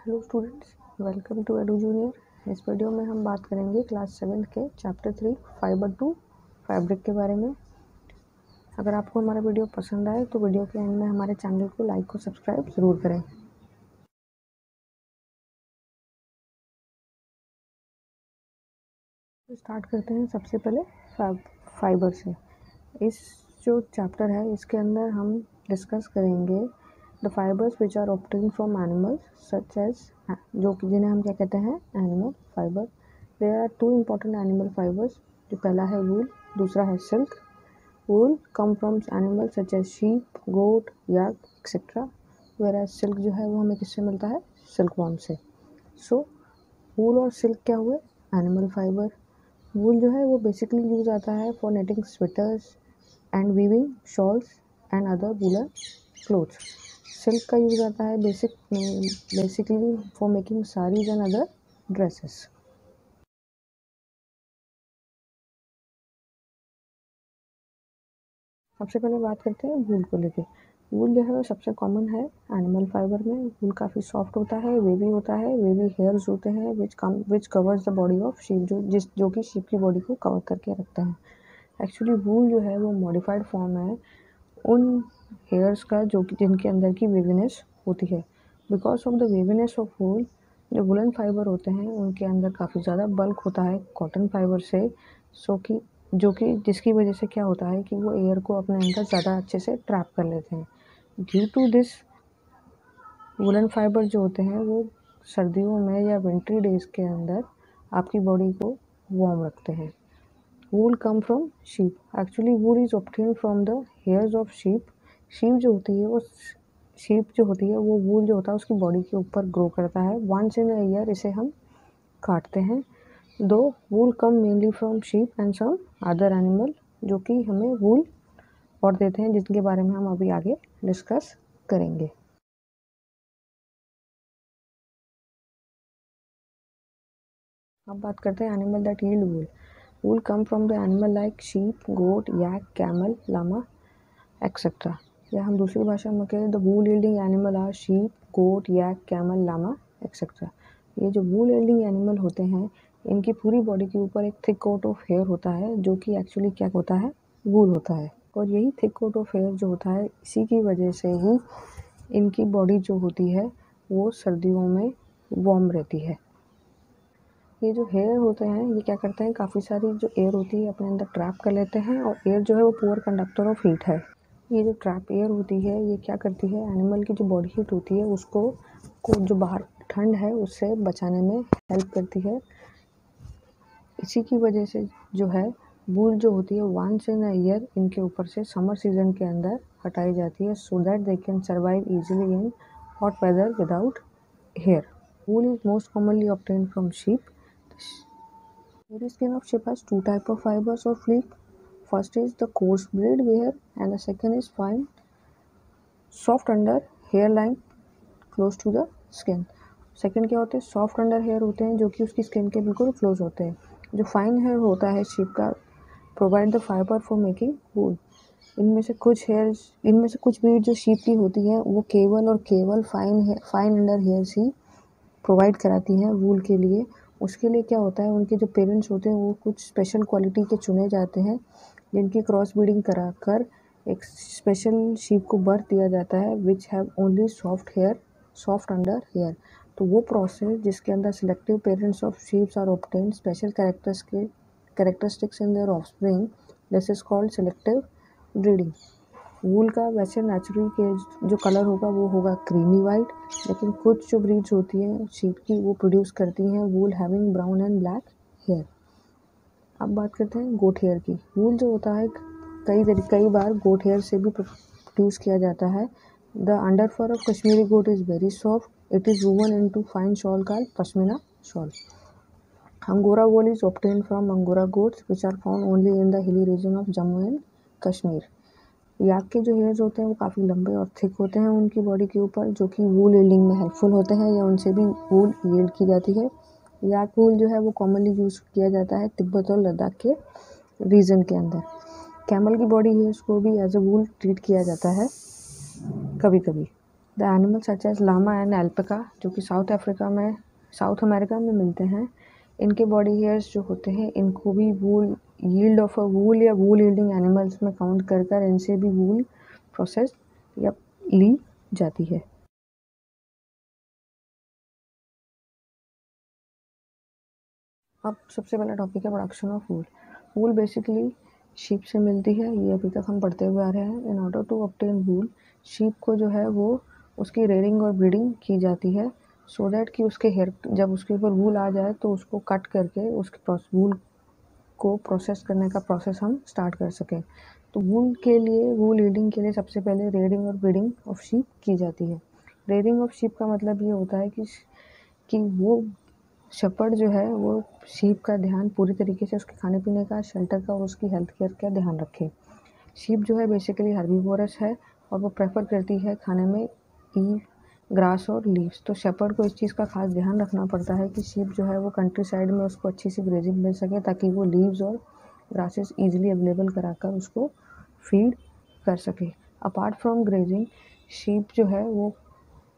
Hello students, welcome to Edu Junior. इस video में हम बात करेंगे क्लास 7 के चैप्टर 3 फाइबर टू फैब्रिक के बारे में। अगर आपको हमारा वीडियो पसंद आए तो वीडियो के एंड में हमारे चैनल को लाइक और सब्सक्राइब ज़रूर करें। तो स्टार्ट करते हैं सबसे पहले फाइबर से। इस जो चैप्टर है इसके अंदर हम डिस्कस करेंगे the fibres which are obtained from animals such as, जो कि जिन्हें हम क्या कहते हैं, animal fibre. There are two important animal fibres. जो पहला है वूल, दूसरा है silk. Wool come from animal such as sheep, goat, yak etcetera, whereas silk जो है वो हमें किससे मिलता है, सिल्क वॉर्म से। सो वूल और सिल्क क्या हुए, एनिमल फाइबर। वूल जो है वो बेसिकली यूज आता है for netting sweaters and weaving shawls and other woollen clothes. Silk का यूज आता है basically for making saris and other dresses. सबसे पहले बात करते हैं वूल को लेके। वूल जो है वो सबसे कॉमन है एनिमल फाइबर में। वूल काफ़ी सॉफ्ट होता है, वेवी होता है, वेवी हेयर्स होते हैं which covers the body of sheep, जो कि शीप की बॉडी को कवर करके रखते हैं। एक्चुअली वूल जो है वो मॉडिफाइड फॉर्म है उन हेयर्स का जो कि जिनके अंदर की वेवीनेस होती है। Because of the waviness of wool, जो वुलन फाइबर होते हैं उनके अंदर काफ़ी ज़्यादा बल्क होता है कॉटन फाइबर से। जिसकी वजह से क्या होता है कि वो एयर को अपने अंदर ज़्यादा अच्छे से ट्रैप कर लेते हैं। Due to this, woollen fibre जो होते हैं वो सर्दियों में या विंटरी डेज के अंदर आपकी बॉडी को वार्म रखते हैं। Wool come from sheep. Actually wool is obtain from the hairs of sheep. Sheep जो होती है वो वूल जो होता है उसकी बॉडी के ऊपर ग्रो करता है। वंस इन अ ईयर इसे हम काटते हैं। दो wool come mainly from sheep and some other animal, जो कि हमें वूल और देते हैं, जिनके बारे में हम अभी आगे डिस्कस करेंगे। अब बात करते हैं animal that yield wool. Wool come from the animal like sheep, goat, yak, camel, llama etcetera. या हम दूसरी भाषा में कहें the wool yielding animal are sheep, goat, yak, camel, llama etcetera. ये जो वूल यील्डिंग एनिमल होते हैं इनकी पूरी बॉडी के ऊपर एक थिक कोट ऑफ हेयर होता है, जो कि एक्चुअली क्या होता है, वूल होता है। और यही थिक कोट ऑफ हेयर जो होता है इसी की वजह से ही इनकी बॉडी जो होती है वो सर्दियों में वार्म रहती है। ये जो हेयर होते हैं ये क्या करते हैं, काफ़ी सारी जो एयर होती है अपने अंदर ट्रैप कर लेते हैं, और एयर जो है वो पुअर कंडक्टर ऑफ हीट है। ये जो ट्रैप एयर होती है ये क्या करती है, एनिमल की जो बॉडी हीट होती है उसको जो बाहर ठंड है उससे बचाने में हेल्प करती है। इसी की वजह से जो है वूल जो होती है वंस इन अ ईयर इनके ऊपर से समर सीजन के अंदर हटाई जाती है, so that they can survive easily in hot weather without hair. Wool is most commonly obtained from sheep. The skin of sheep has two types of fibers or fleece. First is the coarse braid hair and the second is fine soft under hairline close to the skin. Second क्या होते हैं, soft under hair होते हैं जो कि उसकी skin के बिल्कुल क्लोज होते हैं। जो फाइन हेयर होता है शीप का provide the fibre for making wool. इनमें से कुछ ब्रीड जो शीप की होती है वो केवल फाइन अंडर हेयर्स ही प्रोवाइड कराती हैं वूल के लिए। उसके लिए क्या होता है, उनके जो पेरेंट्स होते हैं वो कुछ स्पेशल क्वालिटी के चुने जाते हैं, जिनकी क्रॉस ब्रीडिंग कराकर एक स्पेशल शीप को बर्थ दिया जाता है which have only soft under hair. तो वो प्रोसेस जिसके अंदर selective parents of sheeps are obtained special characteristics in their offspring, this is called selective breeding. Wool का वैसे नेचुरल के जो कलर होगा वो होगा क्रीमी वाइट, लेकिन कुछ जो ब्रीड्स होती हैं शीप की वो प्रोड्यूस करती हैं wool having brown and black hair. अब बात करते हैं गोट हेयर की। वूल जो होता है कई बार गोट हेयर से भी प्रोड्यूस किया जाता है। The under fur of Kashmiri goat is very soft, it is woven into fine shawl called pashmina shawl. Angora wool is obtained from angora goats which are found only in the hilly region of Jammu and Kashmir. Yak के जो hairs होते हैं वो काफ़ी लंबे और thick होते हैं उनकी बॉडी के ऊपर, जो कि वूल यील्डिंग में हेल्पफुल होते हैं या उनसे भी वूल यील्ड की जाती है। याक वूल जो है वो कॉमनली यूज़ किया जाता है तिब्बत और लद्दाख के रीजन के अंदर। कैमल की बॉडी हेयर्स को भी एज अ वूल ट्रीट किया जाता है कभी कभी। The animal such as llama and alpaca, जो कि साउथ अमेरिका में मिलते हैं, इनके बॉडी हेयर्स जो होते हैं इनको भी वूल यील्ड ऑफ अ वूल या वूल यील्डिंग एनिमल्स में काउंट कर इनसे भी वूल प्रोसेस या ली जाती है। अब सबसे पहला टॉपिक है production of wool. Wool basically sheep से मिलती है, ये अभी तक हम पढ़ते हुए आ रहे हैं। In order to obtain wool, sheep को जो है वो उसकी रेयरिंग और ब्रीडिंग की जाती है सो दैट कि उसके हेयर जब उसके ऊपर वूल आ जाए तो उसको कट करके उसके वूल को प्रोसेस करने का प्रोसेस हम स्टार्ट कर सकें। तो वूल यील्डिंग के लिए सबसे पहले रेयरिंग और ब्रीडिंग ऑफ शीप की जाती है। रेयरिंग ऑफ शीप का मतलब ये होता है कि वो शेपर्ड जो है वो शीप का ध्यान पूरी तरीके से उसके खाने पीने का, शेल्टर का और उसकी हेल्थ केयर का ध्यान रखे। शीप जो है बेसिकली हर्बीवोरस है और वो प्रेफर करती है खाने में ईव, ग्रास और लीव्स। तो शेपर्ड को इस चीज़ का खास ध्यान रखना पड़ता है कि शीप जो है वो कंट्री साइड में उसको अच्छी सी ग्रेजिंग मिल सके ताकि वो लीव्स और ग्रासेस ईजिली अवेलेबल कराकर उसको फीड कर सके। अपार्ट फ्रॉम ग्रेजिंग,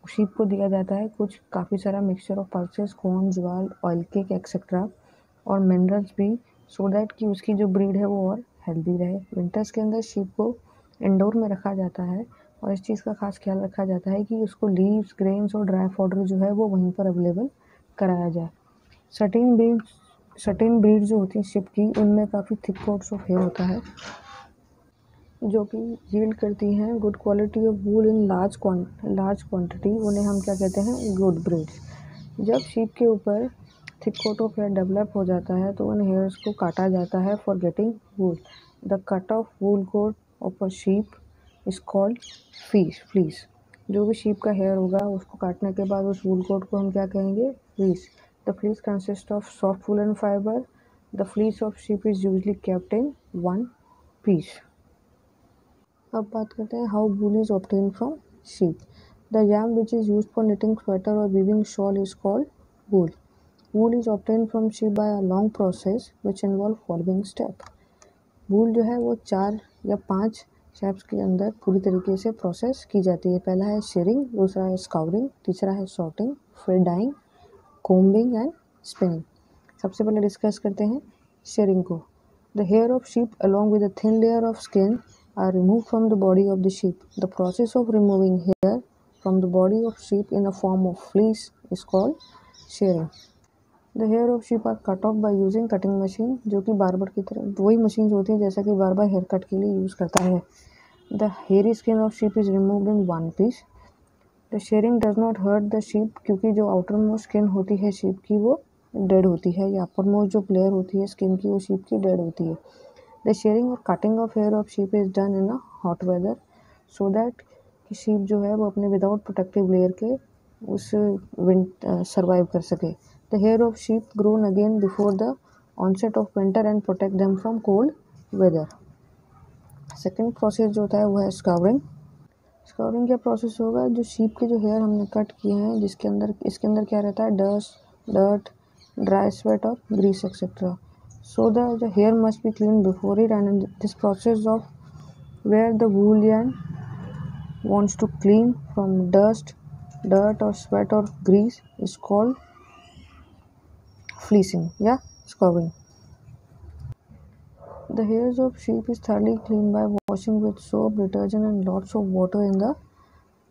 शीप को दिया जाता है कुछ काफ़ी सारा mixture of pulses, corn, Jwal, oil cake etcetera और मिनरल्स भी, सो दैट कि उसकी जो ब्रीड है वो और हेल्दी रहे। विंटर्स के अंदर शीप को इंडोर में रखा जाता है और इस चीज़ का खास ख्याल रखा जाता है कि उसको लीव्स, ग्रेन्स और ड्राई फॉडर जो है वो वहीं पर अवेलेबल कराया जाए। सर्टेन ब्रीड जो होती है शिप की, उनमें काफ़ी थिक कोट्स ऑफ हेयर होता है जो कि यील्ड करती हैं good quality of wool in large quantity. उन्हें हम क्या कहते हैं, गुड ब्रीड्स। जब शीप के ऊपर thick coat of hair develop हो जाता है तो उन हेयर्स को काटा जाता है for getting wool. The cut off wool coat of a sheep is called fleece. जो भी शीप का हेयर होगा उसको काटने के बाद उस वूल कोट को हम क्या कहेंगे, fleece. The fleece consist of soft woollen fibre. The fleece of sheep is usually kept in one piece. अब बात करते हैं how wool is obtain from sheep. The yarn which is used for knitting sweater और weaving shawl is called wool. Wool is obtain from sheep by a long process which involve following step. Wool जो है वो 4 या 5 steps के अंदर पूरी तरीके से प्रोसेस की जाती है। पहला है शेयरिंग, दूसरा है स्काउरिंग, तीसरा है सॉर्टिंग, फिर डाइंग, कोम्बिंग एंड स्पिनिंग। सबसे पहले डिस्कस करते हैं शेयरिंग को। The hair of sheep along with a thin layer of skin are removed from the body of the sheep. The process of removing hair from the body of sheep in the form of fleece is called shearing. The hair of sheep are cut off by using cutting machine, जो कि barber की तरह वही machine होती है जैसा कि barber hair cut के लिए यूज़ करता है। The hairy skin of sheep is removed in one piece. The shearing does not hurt the sheep, क्योंकि जो आउटर मोस्ट स्किन होती है शीप की वो डेड होती है, या अपर मोस्ट जो लेयर होती है स्किन की वो शीप की डेड होती है। The shearing और cutting of hair of sheep is done in a hot weather so that कि sheep जो है वो अपने विदाउट प्रोटेक्टिव लेयर के उस सर्वाइव कर सके। The hair of sheep grown again before the onset of winter and protect them from cold weather. Second process जो होता है वो है स्काउरिंग। स्काउरिंग क्या प्रोसेस होगा, जो शीप के जो हेयर हमने कट किए हैं इसके अंदर क्या रहता है, डर्ट, ड्राई स्वेट और grease etcetera. So the hair must be cleaned before it, and in this process of where the woolian wants to clean from dust, dirt or sweat or grease is called fleecing, yeah, scouring. The hairs of sheep is thoroughly cleaned by washing with soap, detergent and lots of water in the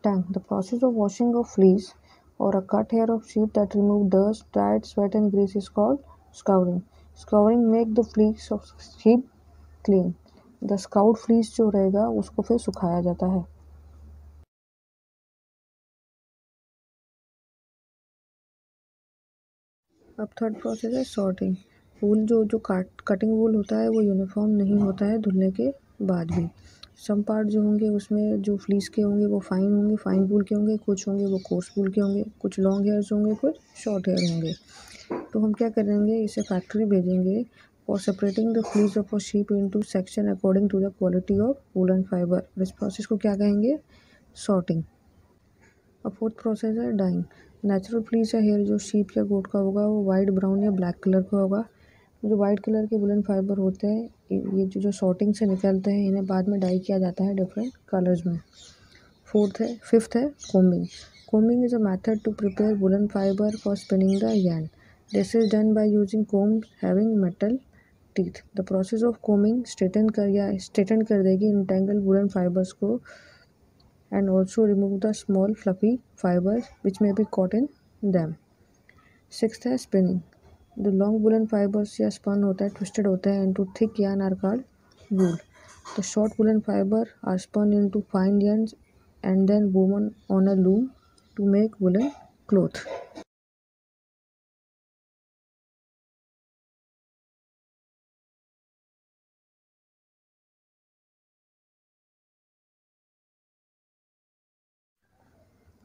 tank. The process of washing of fleece or a cut hair of sheep that remove dust, dirt, sweat and grease is called scouring. Scouring make the fleece of sheep clean. The scout fleece जो रहेगा उसको फिर सुखाया जाता है। अब third process है sorting. वूल जो कटिंग वूल होता है वो यूनिफॉर्म नहीं होता है धुलने के बाद भी। सम पार्ट जो होंगे उसमें जो फ्लीस के होंगे वो फाइन वूल के होंगे, कुछ होंगे वो कोर्स वूल के होंगे, कुछ लॉन्ग हेयर्स होंगे, कुछ शॉर्ट हेयर होंगे। तो हम क्या करेंगे, इसे फैक्ट्री भेजेंगे for separating the fleece of a sheep into section according to the quality of woolen fiber। इस प्रोसेस को क्या कहेंगे, सॉर्टिंग। अब फोर्थ प्रोसेस है डाइंग। नेचुरल फ्लीस या हेयर जो शीप या गोट का होगा वो वाइट, ब्राउन या ब्लैक कलर का होगा। जो वाइट कलर के वुलन फाइबर होते हैं ये जो सॉर्टिंग से निकलते हैं इन्हें बाद में डाई किया जाता है डिफरेंट कलर्स में। फिफ्थ है combing. Combing is a method to prepare woolen fiber for spinning the yarn. This is done by using combs having metal teeth. The process of combing straighten कर देगी entangled woolen fibers को and also remove the small fluffy fibers which may be caught in them. Sixth है spinning. The long woolen fibers या spun होता है twisted होता है into thick yarn are called wool. The short woolen fiber are spun into fine yarns and then woven on a loom to make woolen cloth.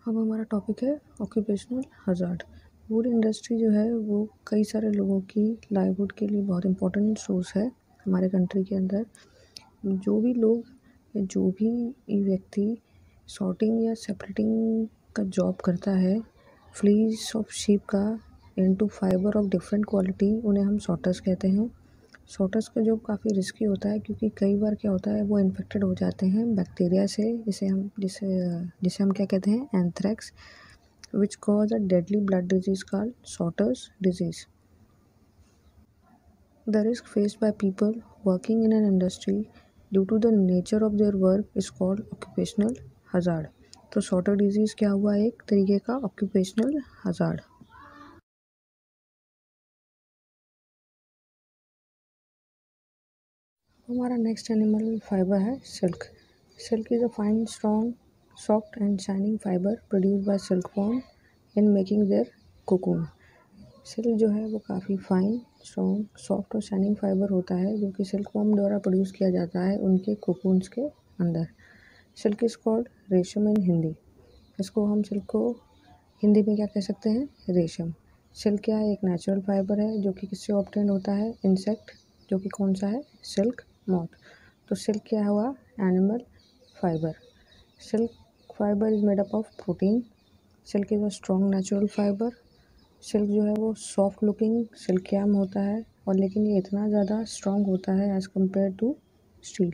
अब हमारा topic है occupational hazard. Would industry जो है वो कई सारे लोगों की लाइवलीहुड के लिए बहुत इंपॉर्टेंट सोर्स है हमारे कंट्री के अंदर. जो भी लोग या जो भी व्यक्ति सॉर्टिंग या सेपरेटिंग का जॉब करता है फ्लीस ऑफ शीप का into fibre of different quality, उन्हें हम सॉर्टर्स कहते हैं. सॉर्टर्स का जॉब काफ़ी रिस्की होता है क्योंकि कई बार क्या होता है वो इन्फेक्टेड हो जाते हैं बैक्टीरिया से, जिसे हम क्या कहते हैं anthrax, which cause a deadly blood disease called sorters disease. The risk faced by people working in an industry due to the nature of their work is called occupational hazard. तो sorter disease क्या हुआ, एक तरीके का occupational hazard. हमारा next animal fibre है silk. Silk is a fine strong soft and shining fibre produce by silkworm in making their cocoon. Silk जो है वो काफ़ी फाइन स्ट्रॉन्ग सॉफ्ट और शाइनिंग फाइबर होता है जो कि सिल्कवॉर्म द्वारा प्रोड्यूस किया जाता है उनके कोकून्स के अंदर. सिल्क इज़ कॉल्ड रेशम इन हिंदी. हम सिल्क को हिंदी में क्या कह सकते हैं, रेशम. सिल्क क्या है, एक नेचुरल फाइबर है जो कि किससे ऑब्टेन होता है, इंसेक्ट, जो कि कौन सा है, सिल्क मॉथ. तो सिल्क क्या हुआ, animal fibre. Silk fibre is made up of protein. Silk is a strong natural fibre. Silk जो है वो सॉफ्ट लुकिंग सिल्कयाम होता है और लेकिन ये इतना ज़्यादा स्ट्रॉन्ग होता है as compare to steel.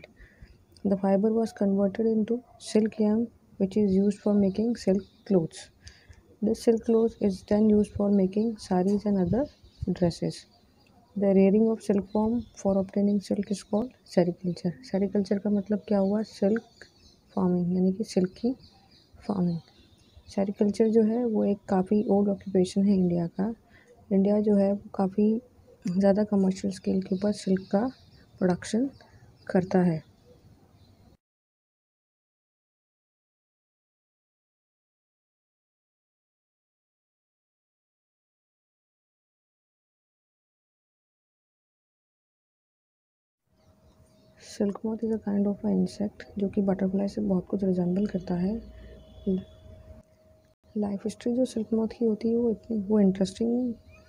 The fibre was converted into silk yarn which is used for making silk clothes. This silk cloth is then used for making saris and other dresses. The rearing of silkworm for obtaining silk is called sericulture. Sericulture का मतलब क्या हुआ, silk farming यानी कि silk की farming. Sericulture जो है वो एक काफ़ी ओल्ड ऑक्यूपेशन है इंडिया का. इंडिया जो है वो काफ़ी ज़्यादा कमर्शियल स्केल के ऊपर सिल्क का प्रोडक्शन करता है. Silk moth is a kind of a insect जो कि बटरफ्लाई से बहुत कुछ रिजेंबल करता है. लाइफ हिस्ट्री जो सिल्क मॉथ की होती है वो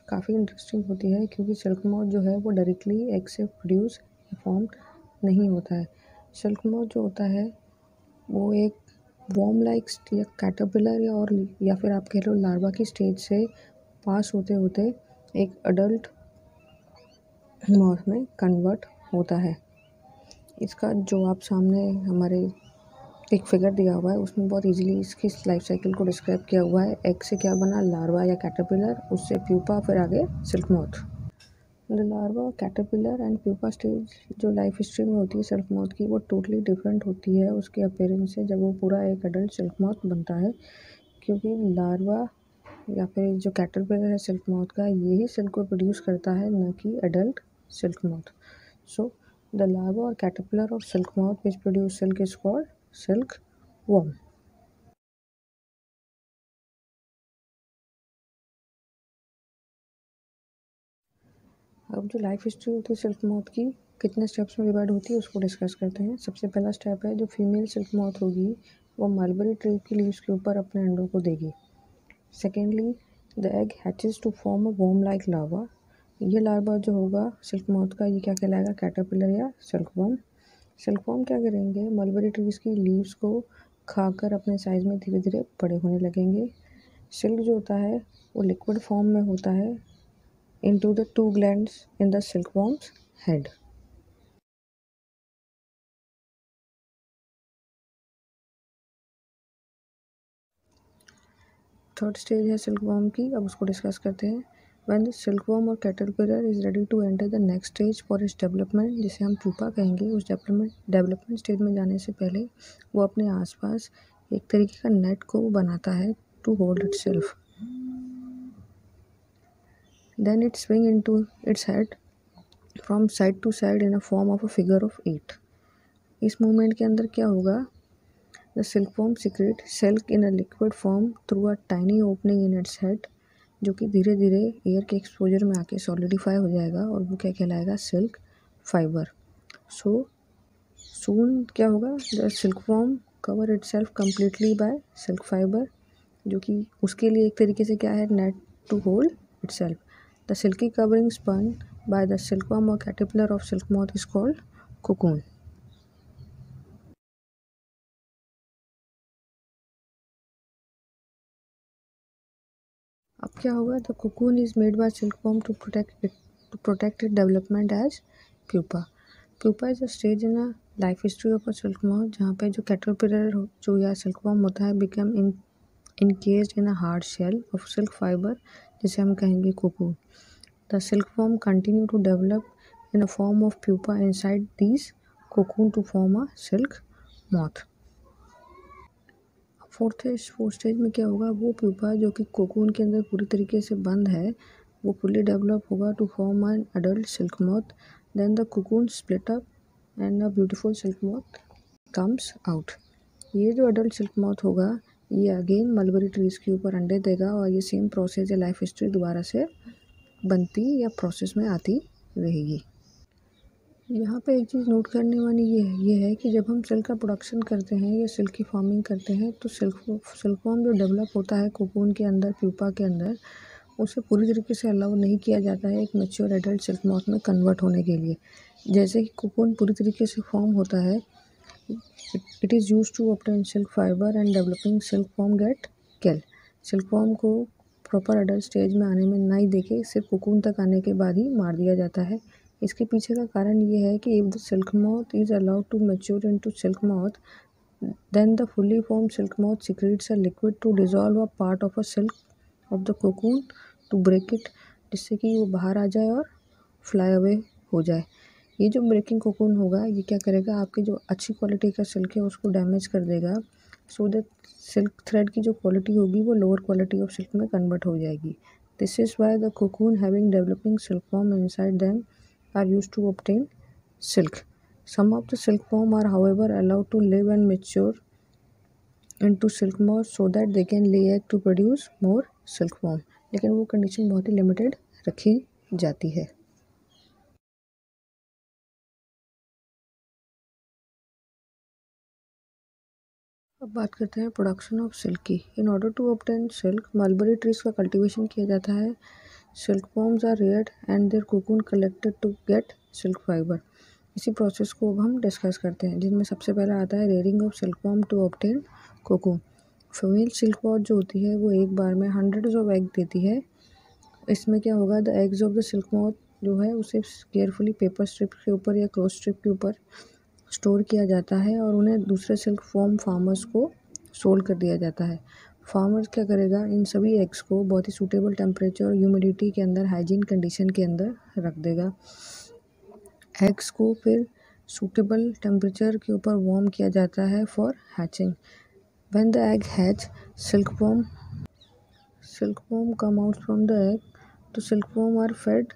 काफ़ी इंटरेस्टिंग होती है क्योंकि सिल्क मॉथ जो है वो डायरेक्टली एग से प्रोड्यूस फॉर्म नहीं होता है. सिल्क मॉथ जो होता है वो एक वॉर्म लाइक या कैटरपिलर या फिर आप कह लो लार्वा की स्टेज से पास होते होते एक अडल्ट मॉथ में कन्वर्ट होता है. इसका जो आप सामने हमारे एक फिगर दिया हुआ है उसमें बहुत इजीली इसकी लाइफ साइकिल को डिस्क्राइब किया हुआ है. एग से क्या बना, लार्वा या कैटरपिलर, उससे प्यूपा, फिर आगे silk moth. The larva, caterpillar and pupa stage जो लाइफ हिस्ट्री में होती है सिल्क मॉथ की वो टोटली डिफरेंट होती है उसके अपीयरेंस से जब वो पूरा एक अडल्ट सिल्क मॉथ बनता है. क्योंकि लार्वा या फिर जो कैटरपिलर है सिल्क मॉथ का यही सिल्क को प्रोड्यूस करता है, न कि adult silk moth. So the larva or caterpillar of silk moth which produce silk is called silkworm. अब जो लाइफ हिस्ट्री होती है सिल्क मॉथ की कितने स्टेप्स में डिवाइड होती है उसको डिस्कस करते हैं. सबसे पहला स्टेप है जो फीमेल सिल्क मॉथ होगी वो मलबरी ट्री की लीव्स के ऊपर अपने अंडों को देगी. Secondly the egg hatches to form a worm like larva. ये लार्वा जो होगा सिल्क मॉथ का ये क्या कहलाएगा, कैटरपिलर या सिल्कवर्म. सिल्कवर्म क्या करेंगे, मलबरी ट्रीज की लीव्स को खाकर अपने साइज में धीरे धीरे बड़े होने लगेंगे. सिल्क जो होता है वो लिक्विड फॉर्म में होता है into the 2 glands in the silkworm's head. Third stage है सिल्क वॉर्म की, अब उसको डिस्कस करते हैं। व्हेन द सिल्क वॉर्म और caterpillar is ready to enter the next stage for its development, जिसे हम प्यूपा कहेंगे, उस डेवलपमेंट स्टेज में जाने से पहले वो अपने आसपास एक तरीके का नेट को बनाता है to hold itself. Then it swing into its head from side to side in a form of a figure of 8। इस मूवमेंट के अंदर क्या होगा, the silkworm secrete silk in a liquid form through a tiny opening in its head, जो कि धीरे धीरे air के एक्सपोजर में आके सॉलिडिफाई हो जाएगा और वो क्या कहलाएगा, सिल्क फाइबर। सो सून क्या होगा, the silkworm cover itself completely by silk fibre, जो कि उसके लिए एक तरीके से क्या है, net to hold itself. The silky covering spun by the silkworm और caterpillar of silk moth is called cocoon. अब क्या होगा, the cocoon is made by silkworm to protect it development as pupa. Pupa is a stage in a life history of a silk moth, जहाँ पे जो caterpillar जो या silkworm होता है become encased in a hard shell of silk fiber, जिसे हम कहेंगे cocoon. The silkworm continue to develop in a form of pupa inside these cocoon to form a silk moth. Fourth stage में क्या होगा, वो pupa जो कि cocoon के अंदर पूरी तरीके से बंद है, वो फुली डेवलप होगा to form an adult silk moth. Then the cocoon split up and a beautiful silk moth comes out. ये जो अडल्ट सिल्क मॉथ होगा, ये अगेन मलबरी ट्रीज के ऊपर अंडे देगा और ये सेम प्रोसेस या लाइफ हिस्ट्री दोबारा से बनती या प्रोसेस में आती रहेगी। यहाँ पे एक चीज़ नोट करने वाली ये है कि जब हम सिल्क का प्रोडक्शन करते हैं या सिल्क की फार्मिंग करते हैं, तो सिल्कवॉर्म जो डेवलप होता है कोकून के अंदर, प्यूपा के अंदर, उसे पूरी तरीके से अलाउ नहीं किया जाता है एक मैच्योर एडल्ट सिल्क मॉथ में कन्वर्ट होने के लिए। जैसे कि कोकून पूरी तरीके से फॉर्म होता है, it is use to obtain silk fibre and developing silkworm get kill. Silkworm को प्रॉपर अडल्ट स्टेज में आने में नहीं देके सिर्फ कोकून तक आने के बाद ही मार दिया जाता है। इसके पीछे का कारण ये है कि if the silk moth is allowed to mature into silk moth, then the fully formed silk moth secretes a liquid to dissolve a part of a silk of the cocoon to break it, जिससे कि वो बाहर आ जाए और fly away हो जाए। ये जो ब्रेकिंग कोकून होगा, ये क्या करेगा, आपकी जो अच्छी क्वालिटी का सिल्क है उसको डैमेज कर देगा, सो दैट सिल्क थ्रेड की जो क्वालिटी होगी वो लोअर क्वालिटी ऑफ सिल्क में कन्वर्ट हो जाएगी। This is why the cocoon having developing silkworm inside them are used to obtain silk. Some of the silkworm are however allowed to live and mature into silk moth so that they can lay egg to produce more silkworm. लेकिन वो condition बहुत ही limited रखी जाती है। अब बात करते हैं प्रोडक्शन ऑफ सिल्क की। In order to obtain silk, mulberry trees का कल्टीवेशन किया जाता है। Silkworms are reared and their cocoon collected to get silk fibre. इसी प्रोसेस को अब हम डिस्कस करते हैं, जिनमें सबसे पहला आता है rearing of silkworm to obtain cocoon. Female silkworm जो होती है वो एक बार में हंड्रेड्स ऑफ एग देती है। इसमें क्या होगा, the eggs of the silkworm जो है उसे केयरफुली पेपर स्ट्रिप के ऊपर या क्लोथ स्ट्रिप के ऊपर स्टोर किया जाता है और उन्हें दूसरे सिल्क फॉर्म फार्मर्स को सोल्ड कर दिया जाता है। फार्मर्स क्या करेगा, इन सभी एग्स को बहुत ही सूटेबल टेम्परेचर और ह्यूमिडिटी के अंदर, हाइजीन कंडीशन के अंदर रख देगा। एग्स को फिर सूटेबल टेम्परेचर के ऊपर वार्म किया जाता है for hatching. When the egg hatch, silkworm come out from the egg, तो silkworm are fed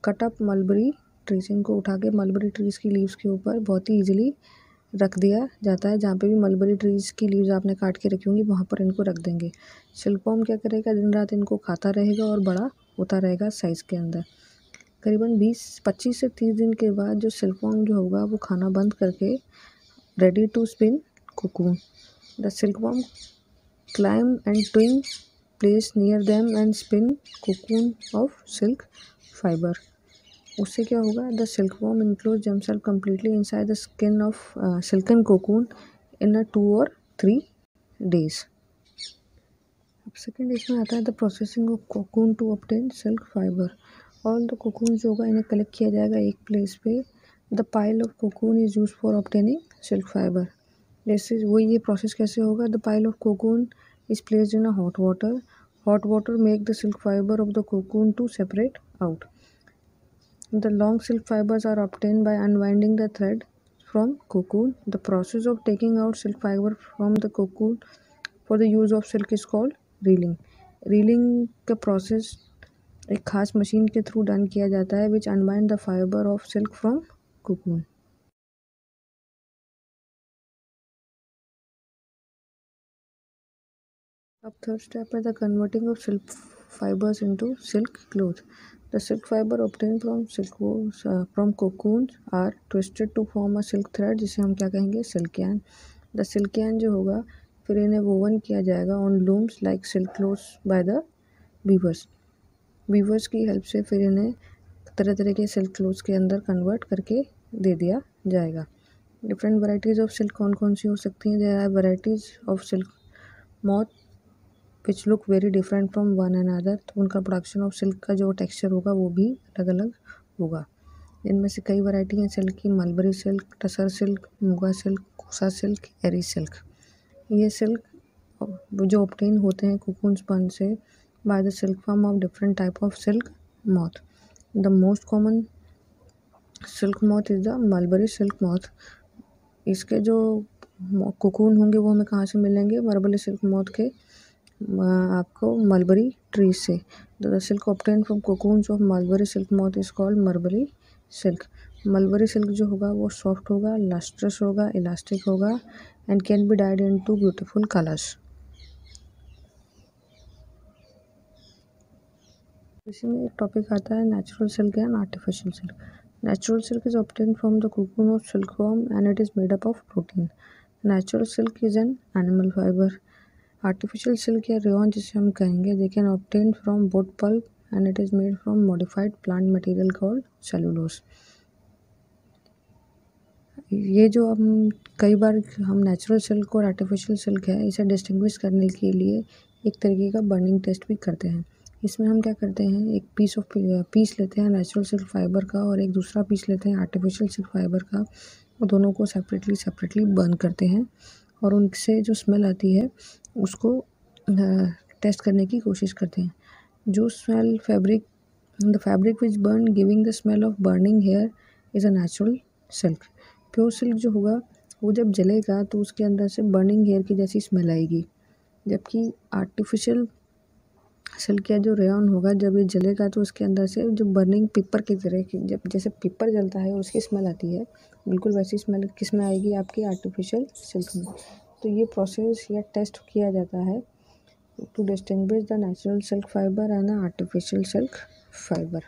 cut up mulberry trees. इनको उठा के मलबरी ट्रीज की लीव्स के ऊपर बहुत ही ईजिली रख दिया जाता है। जहाँ पे भी मलबरी ट्रीज की लीव्स आपने काट के रखी होंगी वहाँ पर इनको रख देंगे। सिल्कवॉर्म क्या करेगा, दिन रात इनको खाता रहेगा और बड़ा होता रहेगा साइज़ के अंदर। करीबन 25 से 30 दिन के बाद जो सिल्कवॉर्म जो होगा वो खाना बंद करके ready to spin cocoon. The silkworm climb and twin place near them and spin cocoon of silk fiber. उससे क्या होगा, the silkworm enclose themself completely inside the skin of silken cocoon in 2 or 3 days। अब second इसमें आता है the processing of cocoon to obtain silk fiber. All the cocoon जो होगा इन्हें कलेक्ट किया जाएगा एक प्लेस पे। The pile of cocoon is use for obtaining silk fibre. जैसे वो ये प्रोसेस कैसे होगा, the pile of cocoon is placed in a hot water Hot water make the silk fiber of the cocoon to separate out. The long silk fibers are obtained by unwinding the thread from cocoon. The process of taking out silk fiber from the cocoon for the use of silk is called reeling. Reeling का process एक खास machine के through done किया जाता है which unwind the fibre of silk from cocoon. अब third step है the converting of silk fibres into silk cloth. The silk fibre obtain from cocoon are twisted to form a silk thread, जिसे हम क्या कहेंगे, silk yarn. The silk yarn जो होगा फिर इन्हें वोवन किया जाएगा on looms like silk clothes by the weavers. Weavers की हेल्प से फिर इन्हें तरह तरह के सिल्क क्लॉथ्स के अंदर कन्वर्ट करके दे दिया जाएगा. डिफरेंट वैरायटीज़ ऑफ सिल्क कौन कौन सी हो सकती हैं? There are varieties of silk moth which look very different from one and other. तो उनका प्रोडक्शन ऑफ सिल्क का जो टेक्सचर होगा वो भी अलग अलग होगा. इनमें से कई वैरायटी हैं सिल्क की: mulberry silk, tussar silk, muga silk, कोसा सिल्क, एरी सिल्क. ये सिल्क जो ऑब्टेन होते हैं कोकून स्पंज से by the silk form of different type of silk moth. The most common silk moth is the mulberry silk moth. इसके जो cocoon होंगे वो हमें कहाँ से मिलेंगे? मलबरी सिल्क मॉथ के आपको मलबरी ट्री से. The silk obtain from cocoons of mulberry silk moth is called mulberry silk. Mulberry silk जो होगा वो सॉफ्ट होगा, लस्ट्रस होगा, इलास्टिक होगा and can be died into beautiful colours. इसी में एक टॉपिक आता है natural silk and artificial silk. Natural silk is obtain from the cocoon of silkworm and it is made up of protein. Natural silk is an animal fibre. Artificial silk या rayon जिसे हम कहेंगे, they can obtain from wood pulp and it is made from modified plant material called cellulose. ये जो हम कई बार हम natural silk और आर्टिफिशियल सिल्क है इसे डिस्टिंग्विश करने के लिए एक तरीके का बर्निंग टेस्ट भी करते हैं. इसमें हम क्या करते हैं, एक पीस लेते हैं नेचुरल सिल्क फाइबर का और एक दूसरा पीस लेते हैं आर्टिफिशियल सिल्क फाइबर का, और दोनों को सेपरेटली बर्न करते हैं और उनसे जो स्मेल आती है उसको टेस्ट करने की कोशिश करते हैं. जो smell the fabric which burn giving the smell of burning here is a natural silk. Pure silk जो होगा वो जब जलेगा तो उसके अंदर से बर्निंग हेयर की जैसी स्मेल आएगी, जबकि आर्टिफिशियल सिल्क या जो रेयॉन होगा जब ये जलेगा तो उसके अंदर से जो बर्निंग पेपर की तरह की, जब जैसे पेपर जलता है उसकी स्मेल आती है, बिल्कुल वैसी स्मेल किस में आएगी? आपकी आर्टिफिशियल सिल्क में. तो ये प्रोसेस या टेस्ट किया जाता है to distinguish the natural silk fibre and artificial silk fibre.